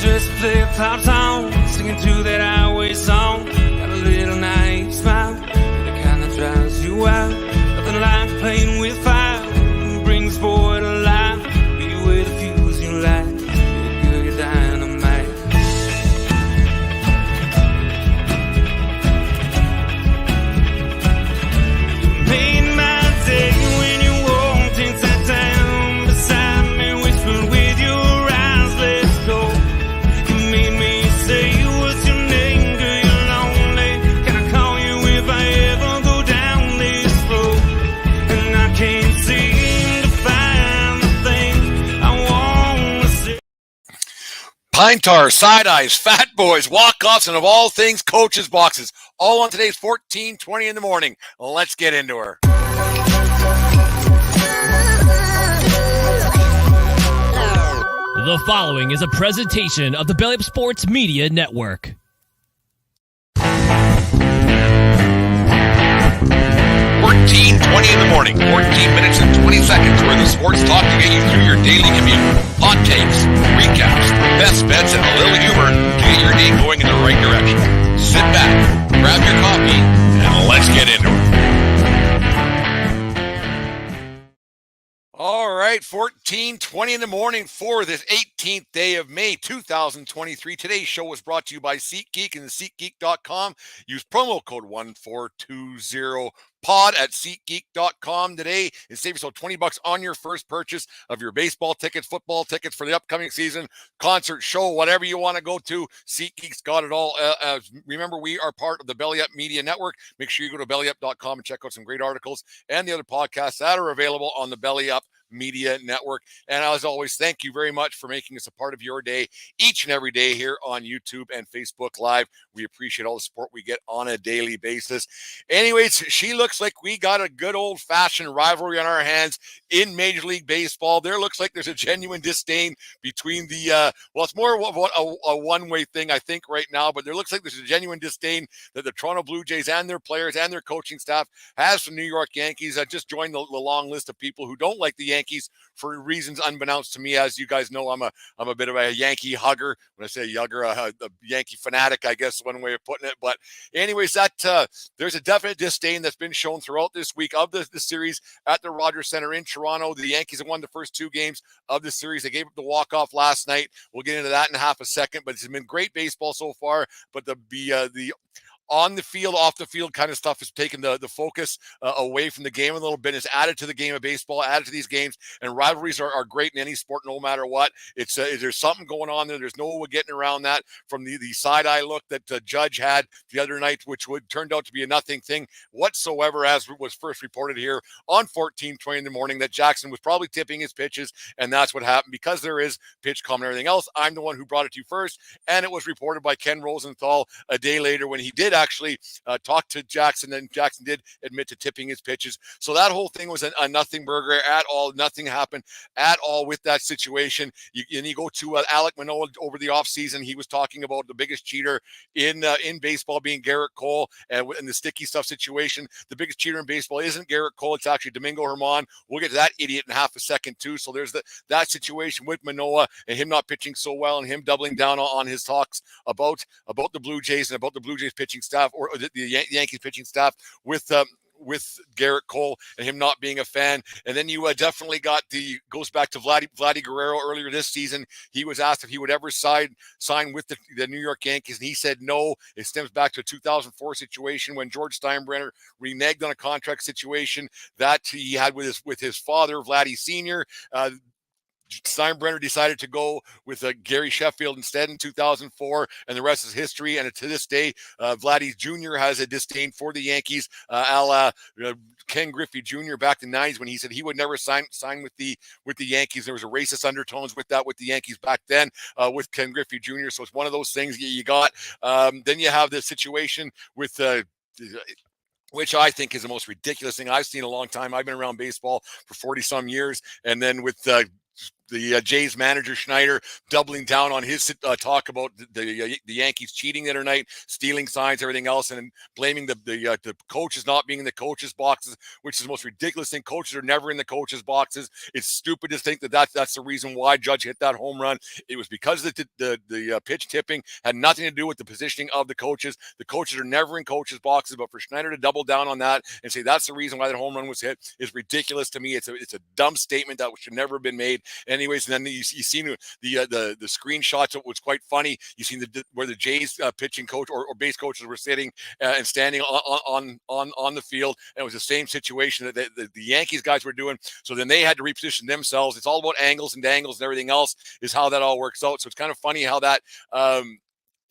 just play a pop song, singing to that highway song. Got a little naive smile, the kind that drives you out. Nothing like playing with fire, brings boy to life. Be with the fuse you light, you're good dynamite. Made my day when you walked and sat down beside me, whispered with your eyes, let's go. You made me say what's your name, girl, you're lonely. Can I call you if I ever go down this road? And I can't seem to find the things I want to say. Pine tar, side eyes, fat boys, walk-offs, and of all things, coaches' boxes. All on today's 1420 in the morning. Let's get into her. The following is a presentation of the Belly Up Sports Media Network. 1420 in the morning, 14 minutes and 20 seconds where the sports talk to get you through your daily commute. Hot takes, recaps, best bets, and a little humor to get your day going in the right direction. Sit back, grab your coffee, and let's get into it. All right, 1420 in the morning for this 18th day of May, 2023. Today's show was brought to you by SeatGeek and SeatGeek.com. Use promo code 1420POD at SeatGeek.com today and save yourself $20 on your first purchase of your baseball tickets, football tickets for the upcoming season, concert, show, whatever you want to go to. SeatGeek's got it all. Remember, we are part of the Belly Up Media Network. Make sure you go to BellyUp.com and check out some great articles and the other podcasts that are available on the Belly Up Media Network. And as always, thank you very much for making us a part of your day each and every day here on YouTube and Facebook Live. We appreciate all the support we get on a daily basis. Anyways, she looks like we got a good old-fashioned rivalry on our hands in Major League Baseball. There looks like there's a genuine disdain between the well, it's more of a one-way thing, I think, right now, but there looks like there's a genuine disdain that the Toronto Blue Jays and their players and their coaching staff has for New York Yankees. I just joined the long list of people who don't like the Yankees for reasons unbeknownst to me. As you guys know, I'm a bit of a Yankee hugger. When I say hugger, a Yankee fanatic, I guess one way of putting it. But anyways, that there's a definite disdain that's been shown throughout this week of the series at the Rogers Center in Toronto. The Yankees have won the first two games of the series. They gave up the walk-off last night. We'll get into that in half a second, but it's been great baseball so far. But the on the field, off the field kind of stuff has taken the focus away from the game a little bit. It's added to the game of baseball, added to these games, and rivalries are great in any sport, no matter what. It's there's something going on there. There's no getting around that. From the side-eye look that the Judge had the other night, which turned out to be a nothing thing whatsoever, as was first reported here on 1420 in the morning, that Jackson was probably tipping his pitches, and that's what happened. Because there is pitch calm and everything else, I'm the one who brought it to you first, and it was reported by Ken Rosenthal a day later when he did actually talk to Jackson, and Jackson did admit to tipping his pitches. So that whole thing was a nothing burger at all. Nothing happened at all with that situation. You go to Alek Manoah over the offseason. He was talking about the biggest cheater in baseball being Garrett Cole, and in the sticky stuff situation, the biggest cheater in baseball isn't Garrett Cole. It's actually Domingo Germán. We'll get to that idiot in half a second too. So there's that situation with Manoah and him not pitching so well, and him doubling down on his talks about the Blue Jays and about the Blue Jays pitching staff, or the Yankees pitching staff with Garrett Cole and him not being a fan. And then you definitely goes back to Vladdy Guerrero earlier this season. He was asked if he would ever sign with the New York Yankees, and he said no. It stems back to a 2004 situation when George Steinbrenner reneged on a contract situation that he had with his father, Vladdy Sr. Steinbrenner decided to go with Gary Sheffield instead in 2004, and the rest is history. And to this day, Vladdy Jr. has a disdain for the Yankees, a la Ken Griffey Jr. back in the 90s when he said he would never sign with the Yankees. There was a racist undertones with the Yankees back then with Ken Griffey Jr. So it's one of those things you got. Then you have the situation with which I think is the most ridiculous thing I've seen in a long time. I've been around baseball for 40 some years, and then with the Jays manager Schneider doubling down on his talk about the Yankees cheating the other night, stealing signs, everything else, and blaming the coaches not being in the coaches' boxes, which is the most ridiculous thing. Coaches are never in the coaches' boxes. It's stupid to think that's the reason why Judge hit that home run. It was because the pitch tipping had nothing to do with the positioning of the coaches. The coaches are never in coaches' boxes, but for Schneider to double down on that and say that's the reason why that home run was hit is ridiculous to me. It's a dumb statement that should never have been made. Anyways, and then you seen the screenshots. It was quite funny. You seen where the Jays pitching coach or base coaches were sitting and standing on the field, and it was the same situation that the Yankees guys were doing. So then they had to reposition themselves. It's all about angles and dangles and everything else is how that all works out. So it's kind of funny how that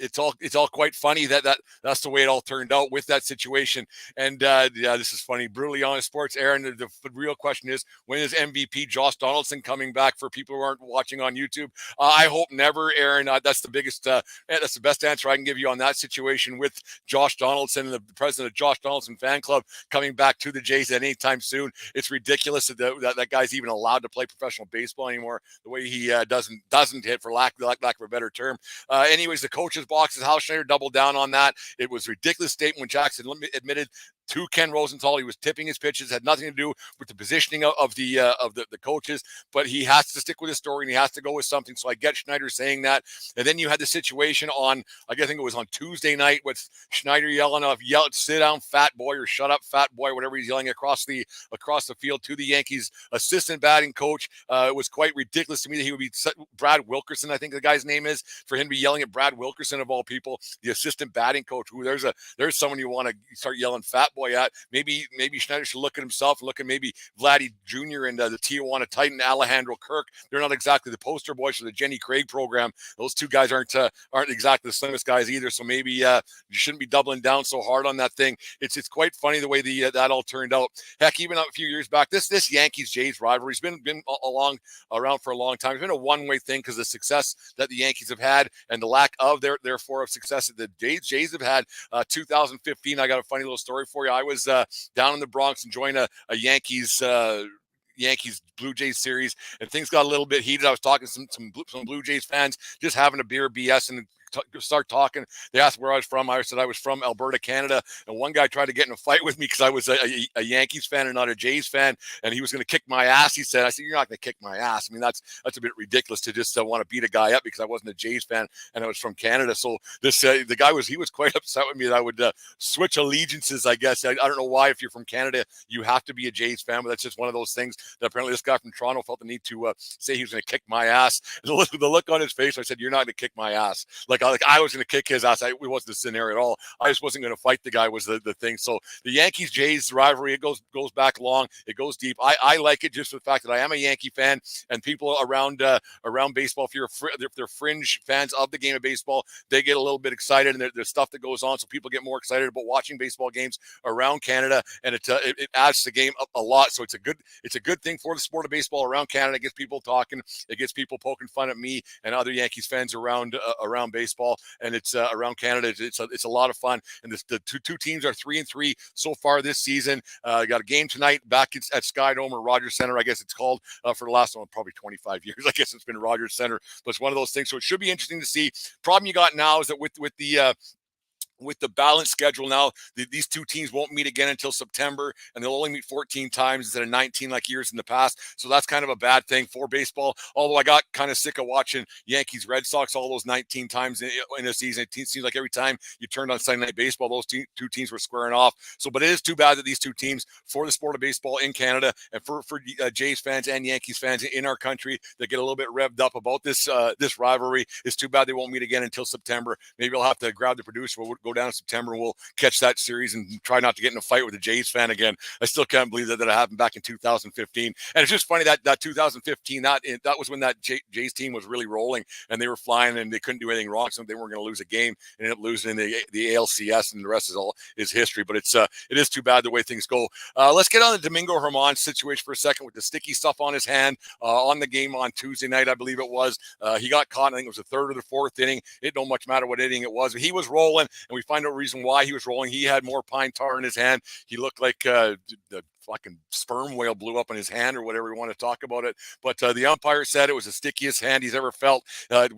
it's all quite funny that's the way it all turned out with that situation. And yeah, this is funny. Brutally Honest Sports, Aaron. The real question is, when is MVP Josh Donaldson coming back? For people who aren't watching on YouTube, I hope never, Aaron. That's the biggest. That's the best answer I can give you on that situation with Josh Donaldson and the president of Josh Donaldson fan club coming back to the Jays at any time soon. It's ridiculous that guy's even allowed to play professional baseball anymore. The way he doesn't hit, for lack of a better term. Anyways, the coaches boxes, Hal Schneider doubled down on that. It was a ridiculous statement when Jackson admitted to Ken Rosenthal he was tipping his pitches, had nothing to do with the positioning of the coaches, but he has to stick with his story and he has to go with something. So I get Schneider saying that. And then you had the situation on, I think it was on Tuesday night, with Schneider yelling, sit down fat boy, or shut up fat boy, whatever he's yelling across the field to the Yankees assistant batting coach. It was quite ridiculous to me that he would be Brad Wilkerson, I think the guy's name is, for him to be yelling at Brad Wilkerson of all people, the assistant batting coach, who there's someone you want to start yelling fat boy at. Maybe Schneider should look at himself and look at maybe Vladdy Jr. and the Tijuana Titan, Alejandro Kirk. They're not exactly the poster boys for the Jenny Craig program. Those two guys aren't exactly the slimmest guys either. So maybe you shouldn't be doubling down so hard on that thing. It's quite funny the way that all turned out. Heck, even a few years back, this Yankees Jays rivalry's been around for a long time. It's been a one-way thing because the success that the Yankees have had and the lack of therefore of success that the Jays have had. 2015, I got a funny little story for you. I was down in the Bronx enjoying a Yankees Blue Jays series, and things got a little bit heated. I was talking to some Blue Jays fans, just having a beer, BS, and start talking. They asked where I was from. I said I was from Alberta, Canada, and one guy tried to get in a fight with me because I was a Yankees fan and not a Jays fan, and he was going to kick my ass. He said, I said, you're not going to kick my ass. I mean, that's a bit ridiculous to just want to beat a guy up because I wasn't a Jays fan and I was from Canada. So this the guy was quite upset with me that I would switch allegiances, I guess. I don't know why, if you're from Canada, you have to be a Jays fan, but that's just one of those things that apparently this guy from Toronto felt the need to say he was going to kick my ass. The look on his face, I said, you're not going to kick my ass. Like I was going to kick his ass. It wasn't the scenario at all. I just wasn't going to fight the guy was the thing. So the Yankees-Jays rivalry, it goes back long. It goes deep. I like it just for the fact that I am a Yankee fan, and people around baseball, if they're fringe fans of the game of baseball, they get a little bit excited, and there's stuff that goes on, so people get more excited about watching baseball games around Canada, and it adds to the game a lot. So it's a good thing for the sport of baseball around Canada. It gets people talking. It gets people poking fun at me and other Yankees fans around baseball. And it's around Canada. It's a lot of fun. And the two teams are 3-3 so far this season. Got a game tonight back at Sky Dome or Rogers Center, I guess it's called, for the last probably 25 years. I guess it's been Rogers Center, but it's one of those things. So it should be interesting to see. Problem you got now is that with the balanced schedule now, these two teams won't meet again until September, and they'll only meet 14 times instead of 19 like years in the past. So that's kind of a bad thing for baseball. Although I got kind of sick of watching Yankees Red Sox all those 19 times in a season. It seems like every time you turned on Sunday Night Baseball, those two teams were squaring off. So, but it is too bad that these two teams, for the sport of baseball in Canada and for Jays fans and Yankees fans in our country, that get a little bit revved up about this rivalry. It's too bad they won't meet again until September. Maybe I'll have to grab the producer. We'll go down in September and we'll catch that series and try not to get in a fight with a Jays fan again. I still can't believe that happened back in 2015. And it's just funny that 2015, that was when that Jays team was really rolling and they were flying and they couldn't do anything wrong. So they weren't going to lose a game and ended up losing in the ALCS, and the rest is history. But it is too bad the way things go. Let's get on the Domingo Germán situation for a second with the sticky stuff on his hand on the game on Tuesday night, I believe it was. He got caught. I think it was the third or the fourth inning. It don't much matter what inning it was. He was rolling, and we find out reason why he was rolling. He had more pine tar in his hand. He looked like the fucking sperm whale blew up in his hand or whatever you want to talk about it. But the umpire said it was the stickiest hand he's ever felt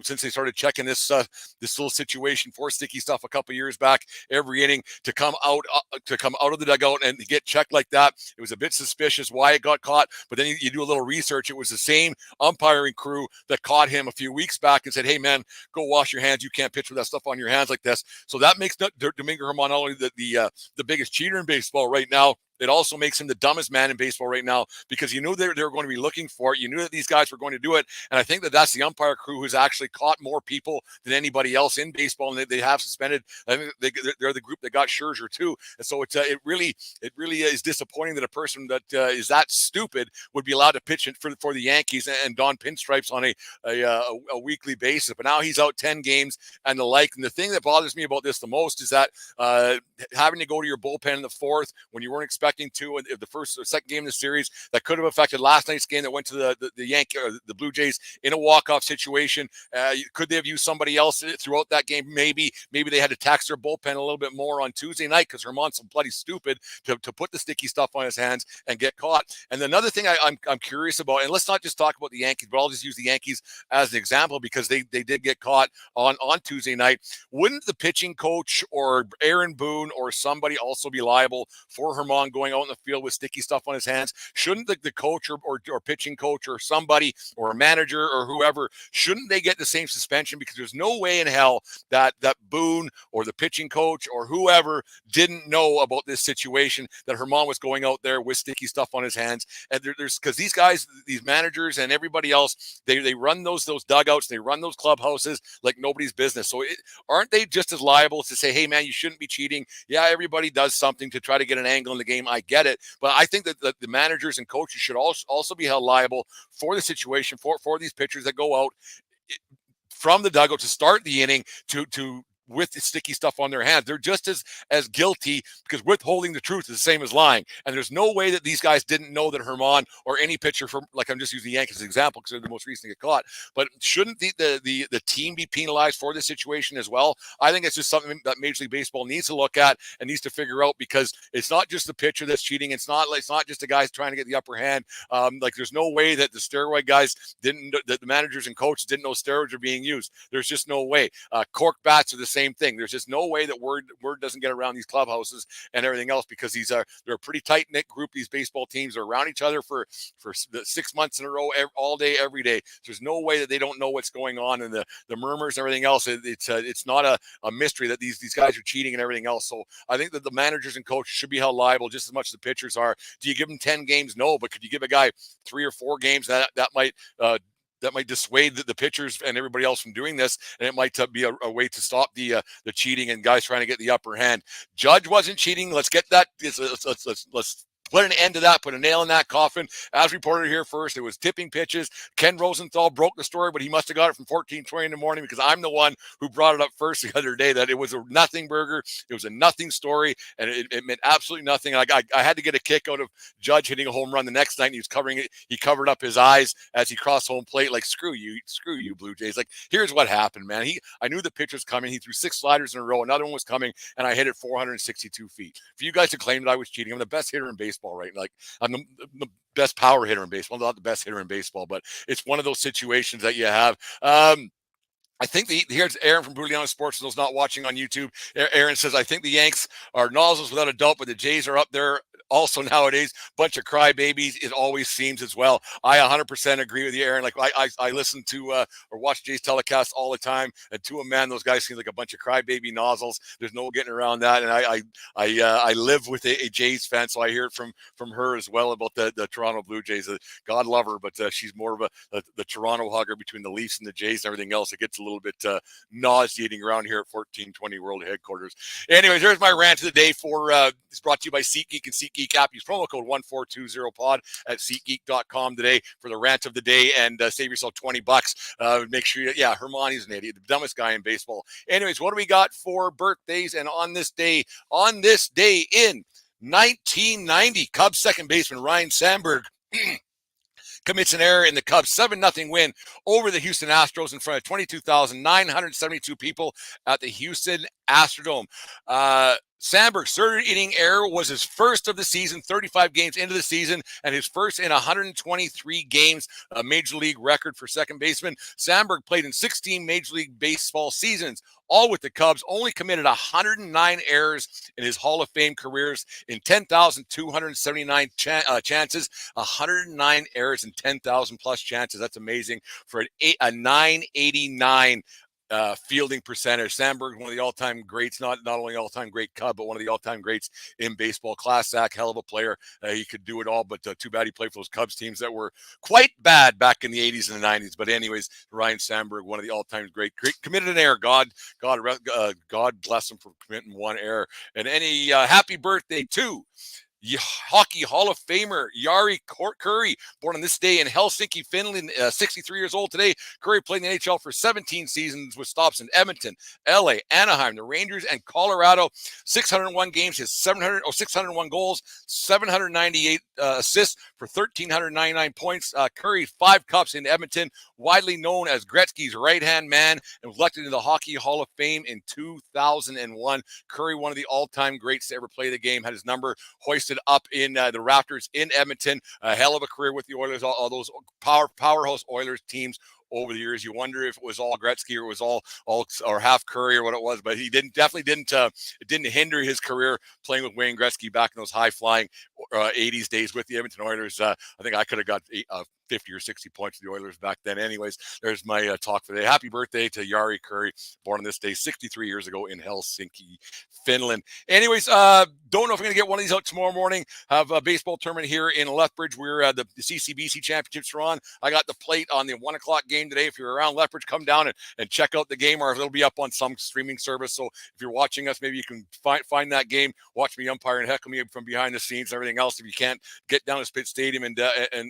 since they started checking this little situation for sticky stuff a couple years back. Every inning to come out of the dugout and get checked like that, it was a bit suspicious why it got caught. But then you do a little research. It was the same umpiring crew that caught him a few weeks back and said, "Hey man, go wash your hands. You can't pitch with that stuff on your hands like this." So that makes Domingo Germán not only the biggest cheater in baseball right now, it also makes him the dumbest man in baseball right now, because you knew they were going to be looking for it. You knew that these guys were going to do it. And I think that that's the umpire crew who's actually caught more people than anybody else in baseball. And they have suspended. I think they're the group that got Scherzer too. And so it really is disappointing that a person that is that stupid would be allowed to pitch for the Yankees and don pinstripes on a weekly basis. But now he's out 10 games and the like. And the thing that bothers me about this the most is that having to go to your bullpen in the fourth when you weren't expecting to in the first or second game of the series, that could have affected last night's game that went to the Yankee or the Blue Jays in a walk-off situation. Could they have used somebody else throughout that game? Maybe they had to tax their bullpen a little bit more on Tuesday night because Germán's so bloody stupid to put the sticky stuff on his hands and get caught. And another thing I'm curious about, and let's not just talk about the Yankees, but I'll just use the Yankees as an example because they did get caught on Tuesday night. Wouldn't the pitching coach or Aaron Boone or somebody also be liable for Germán going out in the field with sticky stuff on his hands? Shouldn't the coach or pitching coach or somebody or a manager or whoever, shouldn't they get the same suspension? Because there's no way in hell that Boone or the pitching coach or whoever didn't know about this situation, that Germán was going out there with sticky stuff on his hands. And there's because these guys, these managers and everybody else, they run those dugouts, they run those clubhouses like nobody's business. So aren't they just as liable to say, hey man, you shouldn't be cheating? Yeah, everybody does something to try to get an angle in the game. I get it. But I think that the managers and coaches should also be held liable for the situation, for these pitchers that go out from the dugout to start the inning to with the sticky stuff on their hands. They're just as guilty, because withholding the truth is the same as lying. And there's no way that these guys didn't know that Germán or any pitcher from, like I'm just using the Yankees as an example because they're the most recent to get caught. But shouldn't the team be penalized for this situation as well? I think it's just something that Major League Baseball needs to look at and needs to figure out, because it's not just the pitcher that's cheating. It's not just the guys trying to get the upper hand. Like there's no way that the steroid guys that the managers and coaches didn't know steroids are being used. There's just no way. Cork bats are the same thing. There's just no way that word doesn't get around these clubhouses and everything else, because they're a pretty tight-knit group. These baseball teams are around each other for 6 months in a row, all day, every day. So there's no way that they don't know what's going on, and the murmurs and everything else. It's not a mystery that these guys are cheating and everything else. So I think that the managers and coaches should be held liable just as much as the pitchers are. Do you give them 10 games? No, but could you give a guy 3 or 4 games? That might dissuade the pitchers and everybody else from doing this, and it might be a way to stop the cheating and guys trying to get the upper hand. Judge wasn't cheating. Let's get that. Let's put an end to that, put a nail in that coffin. As reported here first, it was tipping pitches. Ken Rosenthal broke the story, but he must have got it from 1420 in the morning, because I'm the one who brought it up first the other day, that it was a nothing burger. It was a nothing story, and it meant absolutely nothing. I had to get a kick out of Judge hitting a home run the next night, and he was covering it. He covered up his eyes as he crossed home plate, like, screw you, Blue Jays. Like, here's what happened, man. I knew the pitch was coming. He threw 6 sliders in a row. Another one was coming, and I hit it 462 feet. For you guys to claim that I was cheating, I'm the best hitter in baseball right now. Like, I'm the best power hitter in baseball. I'm not the best hitter in baseball, but it's one of those situations that you have. I think here's Aaron from Bruliano Sports, those not watching on YouTube. Aaron says, I think the Yanks are nozzles without a doubt, but the Jays are up there also nowadays. Bunch of crybabies, it always seems, as well. I 100% agree with you, Aaron. Like, I listen to or watch Jays telecasts all the time, and to a man, those guys seem like a bunch of crybaby nozzles. There's no getting around that. And I live with a Jays fan, so I hear it from her as well about the Toronto Blue Jays. God love her, but she's more of the Toronto hugger between the Leafs and the Jays and everything else. It gets a little bit nauseating around here at 1420 World Headquarters. Anyways, there's my rant of the day. It's brought to you by SeatGeek and SeatGeek app. Use promo code 1420pod at SeatGeek.com today for the rant of the day, and save yourself $20. Make sure Germán, he's an idiot, the dumbest guy in baseball. Anyways, what do we got for birthdays? And on this day in 1990, Cubs second baseman Ryne Sandberg commits an error in the Cubs 7-0 win over the Houston Astros in front of 22,972 people at the Houston Astrodome. Sandberg's third inning error was his first of the season, 35 games into the season, and his first in 123 games, a major league record for second baseman. Sandberg played in 16 Major League Baseball seasons, all with the Cubs, only committed 109 errors in his Hall of Fame careers in 10,279 chances, 109 errors in 10,000 plus chances. That's amazing for a 989 fielding percentage. Sandberg, one of the all-time greats, not only all-time great Cub, but one of the all-time greats in baseball. Class act, hell of a player. He could do it all, but too bad he played for those Cubs teams that were quite bad back in the 80s and the 90s. But anyways, Ryne Sandberg, one of the all-time great, committed an error. God bless him for committing one error. And any happy birthday to Hockey Hall of Famer Jari Kurri, born on this day in Helsinki, Finland, 63 years old today. Kurri played in the NHL for 17 seasons with stops in Edmonton, LA, Anaheim, the Rangers, and Colorado. 601 games, his 601 goals, 798 assists for 1,399 points. Kurri, 5 cups in Edmonton, widely known as Gretzky's right-hand man, and was elected into the Hockey Hall of Fame in 2001. Kurri, one of the all-time greats to ever play the game, had his number hoisted up in the Raptors in Edmonton. A hell of a career with the Oilers, all those powerhouse Oilers teams over the years. You wonder if it was all Gretzky or it was all or half Kurri or what it was, but he definitely didn't hinder his career playing with Wayne Gretzky back in those high-flying 80s days with the Edmonton Oilers. I think I could have got 50 or 60 points to the Oilers back then. Anyways, there's my talk for today. Happy birthday to Jari Kurri, born on this day 63 years ago in Helsinki, Finland. Anyways, don't know if I'm going to get one of these out tomorrow morning. Have a baseball tournament here in Lethbridge. We're the CCBC championships are on. I got the plate on the 1 o'clock game today. If you're around Lethbridge, come down and check out the game, or it'll be up on some streaming service. So if you're watching us, maybe you can find that game, watch me umpire and heckle me from behind the scenes and everything else. If you can't get down to Spit Stadium and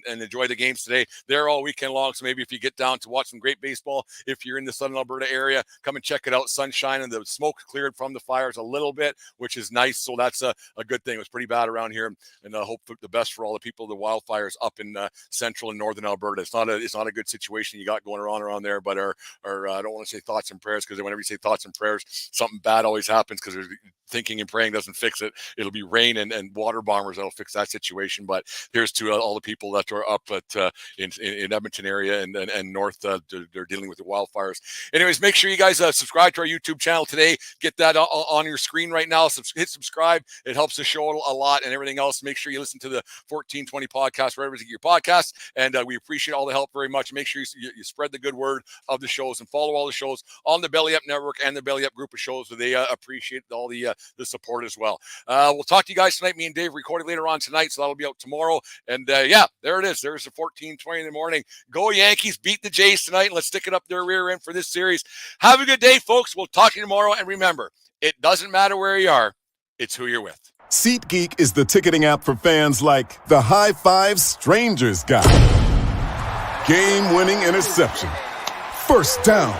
enjoy the games today, they're all weekend long. So maybe if you get down to watch some great baseball, if you're in the Southern Alberta area, come and check it out. Sunshine and the smoke cleared from the fires a little bit, which is nice. So that's a good thing. It was pretty bad around here, and I hope for the best for all the people, the wildfires up in central and northern Alberta. It's not a good situation you got going around there, but I don't want to say thoughts and prayers, because whenever you say thoughts and prayers, something bad always happens, because thinking and praying doesn't fix it. It'll be rain and water bombers that'll fix that situation. But here's to all the people that are up at in Edmonton area and north. They're dealing with the wildfires. Anyways, make sure you guys subscribe to our YouTube channel today. Get that on your screen right now. Hit subscribe. It helps the show a lot, and everything else. Make sure you listen to the 1420 podcast wherever you get your podcasts, and we appreciate all the help very much. Make sure you spread the good word of the shows and follow all the shows on the Belly Up Network and the Belly Up group of shows. So they appreciate all the support as well. We'll talk to you guys tonight. Me and Dave recording later on tonight, so that'll be out tomorrow. And yeah, there it is. There's the 14:20 in the morning. Go Yankees, beat the Jays tonight, and let's stick it up their rear end for this series. Have a good day, folks. We'll talk to you tomorrow. And remember, it doesn't matter where you are, it's who you're with. SeatGeek is the ticketing app for fans like the High Five Strangers guy. Game-winning interception. First down.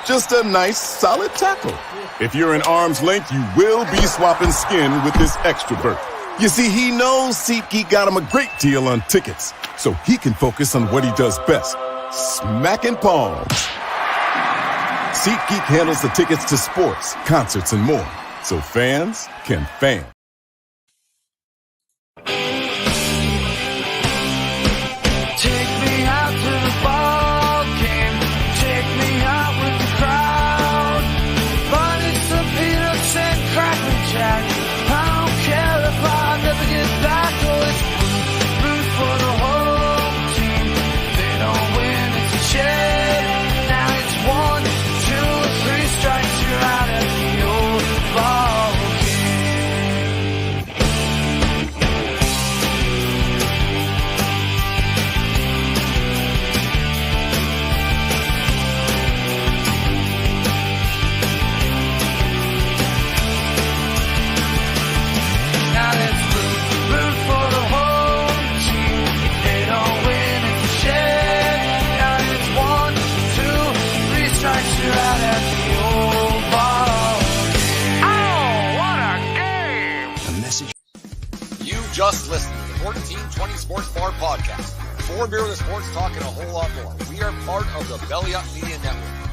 Just a nice, solid tackle. If you're in arm's length, you will be swapping skin with this extrovert. You see, he knows SeatGeek got him a great deal on tickets, so he can focus on what he does best, smacking palms. SeatGeek handles the tickets to sports, concerts, and more, so fans can fan. Just listen to the 1420 Sports Bar podcast. 4 beer with the sports talk and a whole lot more. We are part of the Belly Up Media Network.